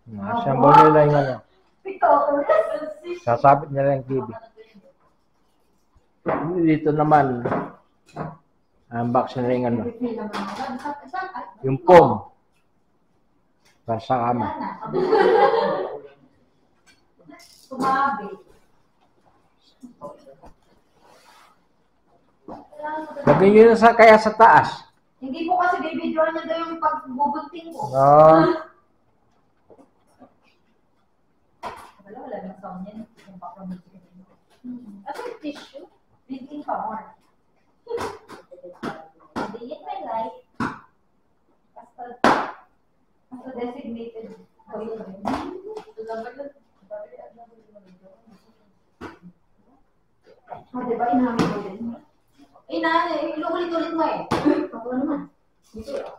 Assemble nila yung ano. Sasabit nila yung TV. Dito naman, unbox nila yung ano. Yung foam. Para sa kama. Lagyan nyo na kaya sa taas. Hindi po kasi bibidyoan niya daw yung pagbubunting ko. Wala nang sound yan. Yung background music. At yung tissue, blinking pa more. Hindi yun may light. Basta designated. Diba inamin mo din? Inuulit-ulit mo eh. Ako naman. Dito yun.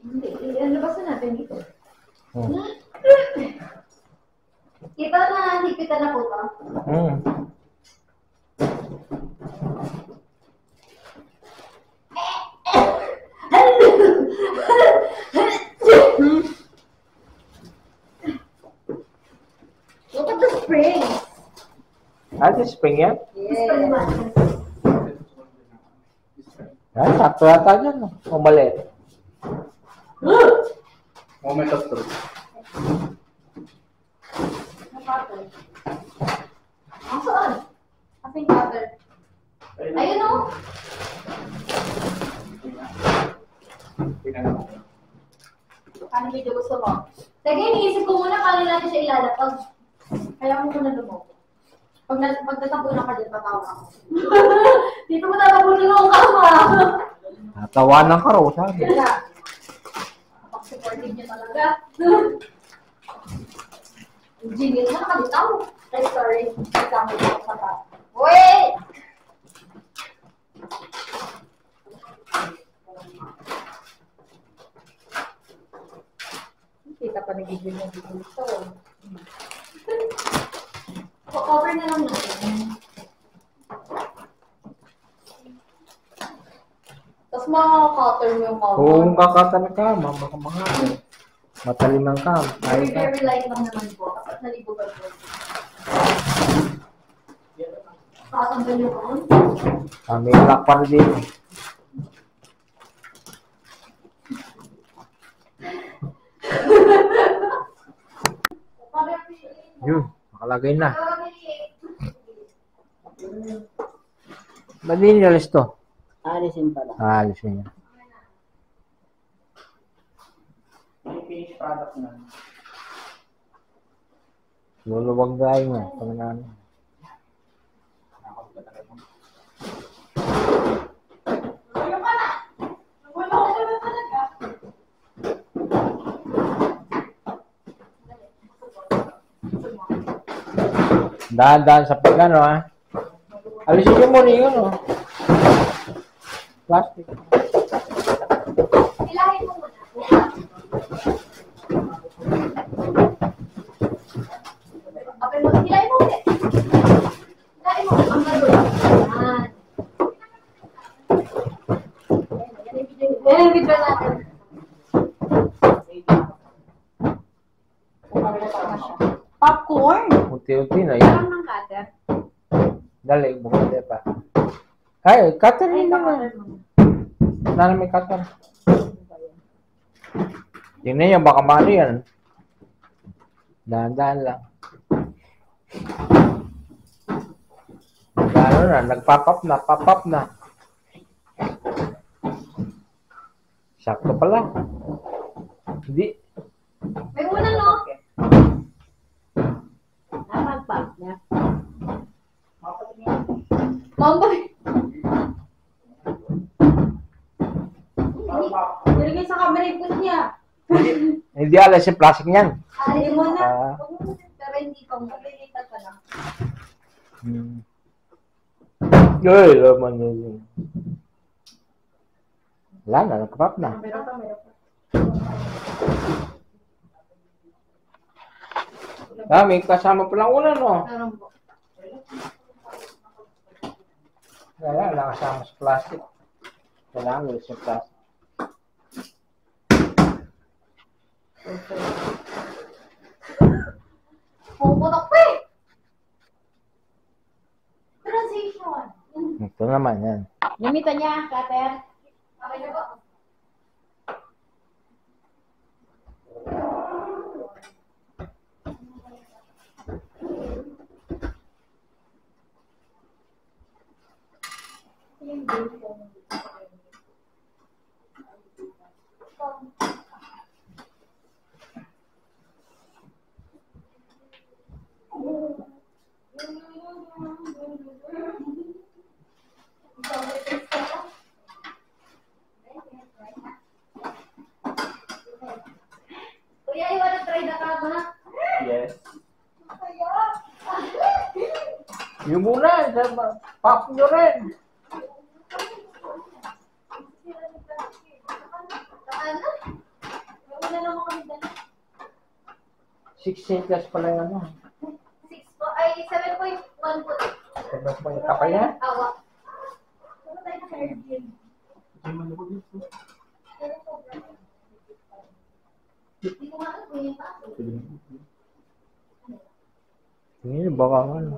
Hindi. Labasan natin dito. Kita na hipitan na po ito. Look at the spring. The spring yan? Yes. Sakto yata dyan. O mali. May tatlo. Saan? Kasing cutter. Ayun o. Paano medyo gusto mo? Teka, iniisip ko muna paano natin siya ilalapag. Kaya mo muna lumo. Pag natapunan ka dyan, tatawa ako. Dito mo tatapunan mo ang kama. Natawanan ka raw, sabi. Kaya. Supportive niya talaga. Engineer na nakalitaw. Ay, sorry. Kasama ko sa pa. Wait! Kita pa nagigil ng dito. Cover na lang natin. Tapos makaka-cutter mo yung cover. Kung kakatan ka, baka mga matalimang ka. Very light lang naman po. Kapag nalibugan po. Kakatanggal yung on. May lock pa rin dito. Yun, nakalagay na. Ba't din nilalis to? Alisin pala. Alisin niya. May finished product na. Luluwag tayo nga. Panginoon. Dahan-dahan sa pagano ha. Alisin niyo muna yun oh. Plastic. Hilahin mo muna. Okay mo, hilahin mo ulit. Hilahin mo. Ang gano'n. Yan ang video natin. Popcorn? Unti-unti na yan. Parang ng cutter. Dali, bukati pa. Ay, cutter Ay, yun naman. Nana may cutter. Tingnan nyo, baka mano yan. Dahan-dahan lang. Gano na, nagpapap na, papap na. Sakto pala. Hindi. May una, no? Napag-pag niya. Mamboy. Nilagay sa camera yung food niya. Hindi alas yung plastic niyan. Hindi mo na. Ah. Pero hindi pa mo. Lilipat ka lang. Ay, laman yun. Wala na, nagkapap na. Meron pa. May kasama palang una, no? Meron po. Wala kasama sa plastic. Kailangan ulit sa plastic. Pumuputok pa eh! Transition. Ito naman yan. Gamitan niya, cutter. Okay na po. Kuya, you wanna try the camera? Yes. Yung muna, pop nyo rin. Ano? Wala naman kami dala. 6 centers pala yung ano. 6 po, ay 7.1 po. Sabi ko yung kapal niya. Awa. Ano tayo na Caribbean? Hindi ko nga alam kung yung tapo. Hindi, baka ano.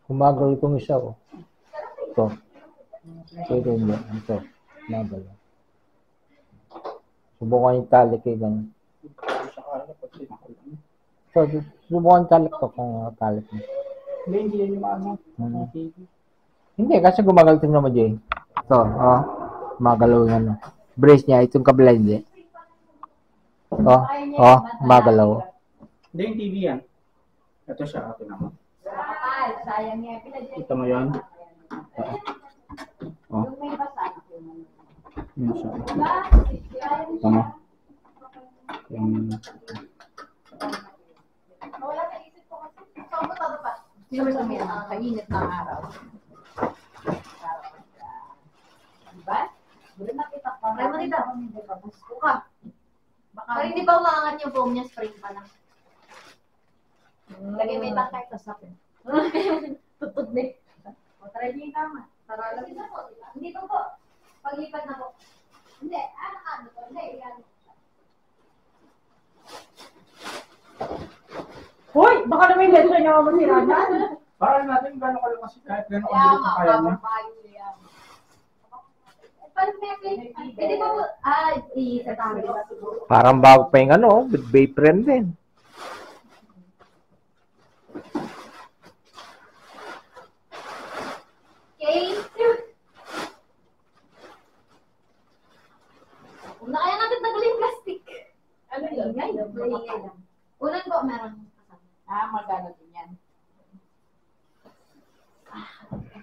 Kumagal itong isa, oh. Ito. Ito hindi. Ito. Kumagal. Subukan yung talik eh, ganun. So, subukan yung talik to kung talik mo. Hindi yan yung ano. Hindi, kasi gumagal ito naman, Jay. Ito, oh. Gumagalaw yung ano. Brace niya, itong kabila hindi. Oh, gumagalaw. Hindi yung TV yan. Ito siya, ito naman. Sayang niya. Kita mo yun? Oh, Yung may basa. yun siya. Ito mo. Yung... Wala sa isip ko kasi. Saan ko tado pa? Hindi naman sa mga kainit ng araw. Diba? Bulan nakita pa. Try mo dito. Gusto ka. Baka Pero hindi pa umaangat yung foam niya, spring pa lang. lagay may takay ka sa akin. Tutod din. O, try niyo yung tama. Para alam Dito po, diba? Dito po. Paglipat na po. Hindi, ano po. Hindi, yan. Hoy! Baka naman yung letter niya masira dyan. Parang natin gano'n kayo kasi kahit gano'n Kaya kabilit nga, na kaya niya. papayo yan. Parang may pwede pa po. Sa tama. Parang bago pa yung ano, with Bayfriend din. Okay. Una kaya natin tanggalin yung plastic. Ano yun? Maingay lang. Unan po, meron kasama. Ah, magano din yan.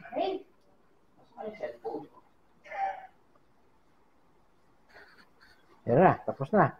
Okay. Yan na, tapos na.